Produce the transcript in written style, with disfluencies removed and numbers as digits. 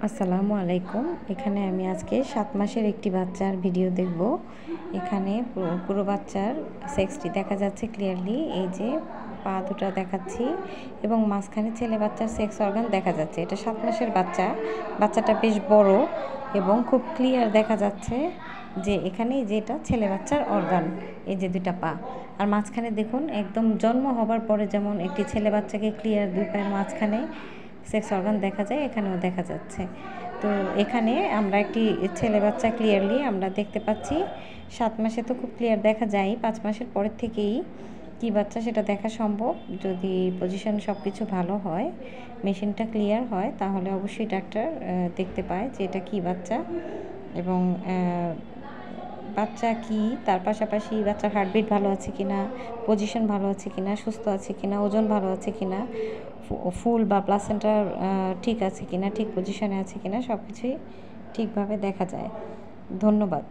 আসসালামু আলাইকুম। এখানে আমি আজকে 7 মাসের একটি বাচ্চার ভিডিও দেখব। এখানে পুরো বাচ্চার সেক্সটি দেখা যাচ্ছে ক্লিয়ারলি। এই যে পা দুটো দেখাচ্ছি এবং মাঝখানে ছেলে বাচ্চার সেক্স অর্গান দেখা যাচ্ছে। এটা 7 মাসের বাচ্চা। বাচ্চাটা বেশ বড় এবং খুব ক্লিয়ার দেখা যাচ্ছে যে এখানে যেটা ছেলে বাচ্চার অর্গান, এই যে দুটা পা। আর মাঝখানে দেখুন একদম জন্ম হবার পরে যেমন একটি ছেলে বাচ্চাকে ক্লিয়ার দুই পায়ের মাঝখানে সেক্স অর্গান দেখা যায়, এখানেও দেখা যাচ্ছে। তো এখানে আমরা একটি ছেলে বাচ্চা ক্লিয়ারলি আমরা দেখতে পাচ্ছি। 7 মাসে তো খুব ক্লিয়ার দেখা যায়, 5 মাসের পরের থেকেই কী বাচ্চা সেটা দেখা সম্ভব। যদি পজিশন সব কিছু ভালো হয়, মেশিনটা ক্লিয়ার হয়, তাহলে অবশ্যই ডাক্তার দেখতে পায় যে এটা কী বাচ্চা এবং বাচ্চা কি, তার পাশাপাশি বাচ্চার হার্টবিট ভালো আছে কিনা, পজিশন ভালো আছে কিনা, সুস্থ আছে কিনা, ওজন ভালো আছে কিনা, ফুল বা প্লাসেন্টার ঠিক আছে কিনা, ঠিক পজিশনে আছে কিনা, সব কিছুই ঠিকভাবে দেখা যায়। ধন্যবাদ।